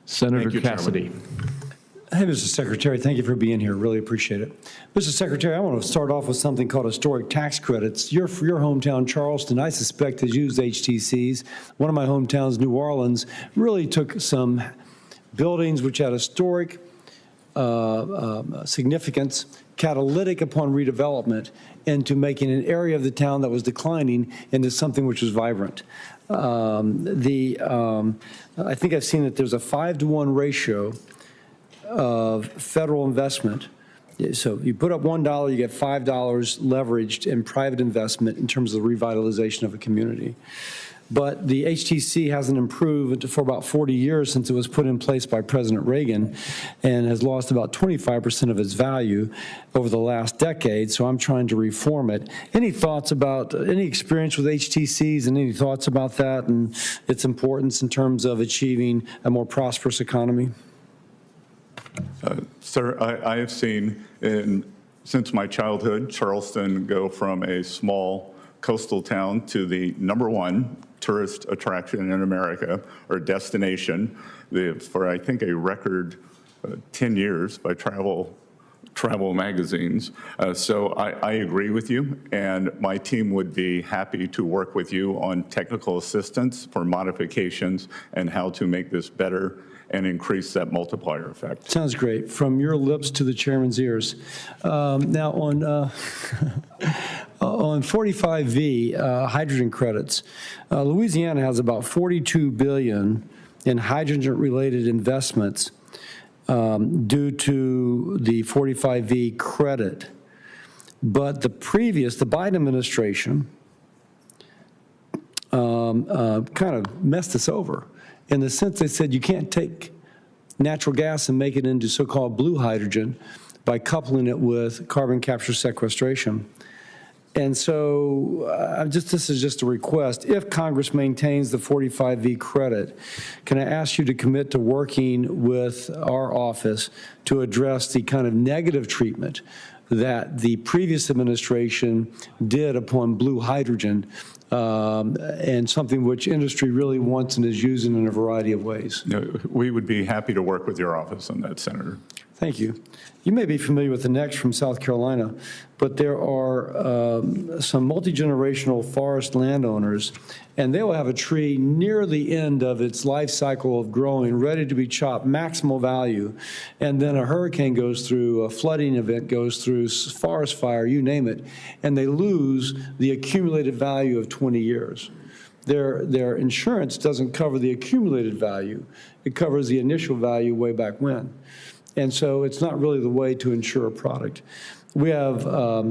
Senator Cassidy. Hey, Mr. Secretary, thank you for being here. Really appreciate it. Mr. Secretary, I want to start off with something called historic tax credits. Your hometown, Charleston, I suspect, has used HTCs. One of my hometowns, New Orleans, really took some buildings which had historic significance, catalytic upon redevelopment, into making an area of the town that was declining into something which was vibrant. I think I've seen that there's a 5-to-1 ratio of federal investment. So you put up $1, you get $5 leveraged in private investment in terms of the revitalization of a community. But the HTC hasn't improved for about 40 years since it was put in place by President Reagan, and has lost about 25% of its value over the last decade. So I'm trying to reform it. Any thoughts about, any experience with HTCs, and any thoughts about that and its importance in terms of achieving a more prosperous economy? Sir, I have seen since my childhood, Charleston go from a small coastal town to the #1 tourist attraction in America, or destination, for I think a record 10 years by travel magazines. So I agree with you, and my team would be happy to work with you on technical assistance for modifications and how to make this better and increase that multiplier effect. Sounds great. From your lips to the chairman's ears. Now on on 45V hydrogen credits, Louisiana has about $42 billion in hydrogen-related investments due to the 45V credit. But the Biden administration kind of messed us over, in the sense they said you can't take natural gas and make it into so-called blue hydrogen by coupling it with carbon capture sequestration. And so this is just a request. If Congress maintains the 45V credit, can I ask you to commit to working with our office to address the kind of negative treatment that the previous administration did upon blue hydrogen, and something which industry really wants and is using in a variety of ways? We would be happy to work with your office on that, Senator. Thank you. You may be familiar with the next from South Carolina, but there are some multi-generational forest landowners, and they will have a tree near the end of its life cycle of growing, ready to be chopped, maximal value, and then a hurricane goes through, a flooding event goes through, forest fire, you name it, and they lose the accumulated value of 20 years. Their insurance doesn't cover the accumulated value. It covers the initial value way back when. And so it's not really the way to insure a product. We have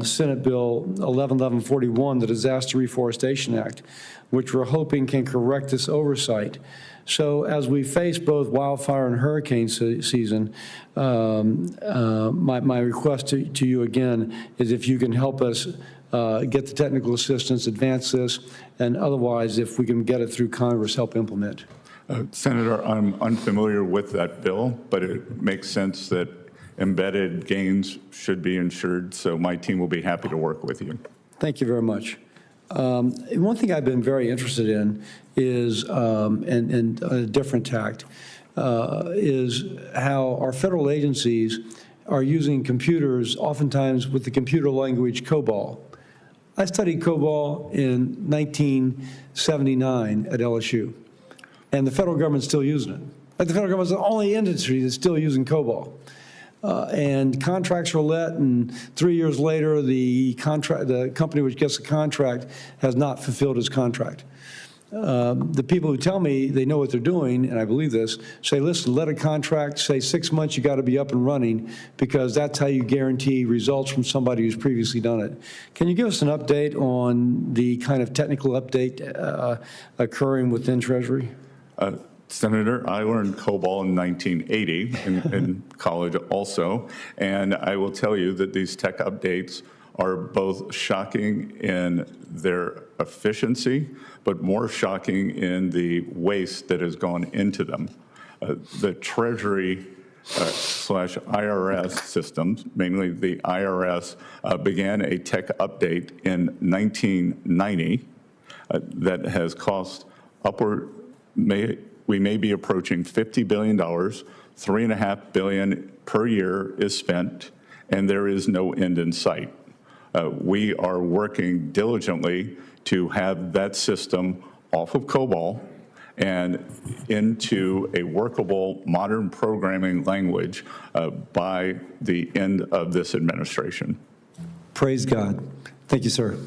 Senate Bill 1141, the Disaster Reforestation Act, which we're hoping can correct this oversight. So as we face both wildfire and hurricane season, my request to you again is if you can help us get the technical assistance, advance this, and otherwise, if we can get it through Congress, help implement. Senator, I'm unfamiliar with that bill, but it makes sense that embedded gains should be insured, so my team will be happy to work with you. Thank you very much. One thing I've been very interested in is, and a different tact, is how our federal agencies are using computers, oftentimes with the computer language Cobalt. I studied Cobalt in 1979 at LSU. And the federal government's still using it. Like the federal government's the only industry that's still using Cobalt. And contracts are let, and 3 years later, the company which gets the contract has not fulfilled its contract. The people who tell me they know what they're doing, and I believe this, say, listen, let a contract say 6 months, you got to be up and running, because that's how you guarantee results from somebody who's previously done it. Can you give us an update on the kind of technical update occurring within Treasury? Senator, I learned Cobalt in 1980 in college also, and I will tell you that these tech updates are both shocking in their efficiency, but more shocking in the waste that has gone into them. The Treasury slash IRS systems, mainly the IRS, began a tech update in 1990 that has cost we may be approaching $50 billion, $3.5 billion per year is spent, and there is no end in sight. We are working diligently to have that system off of Cobalt and into a workable modern programming language by the end of this administration. Praise God. Thank you, sir.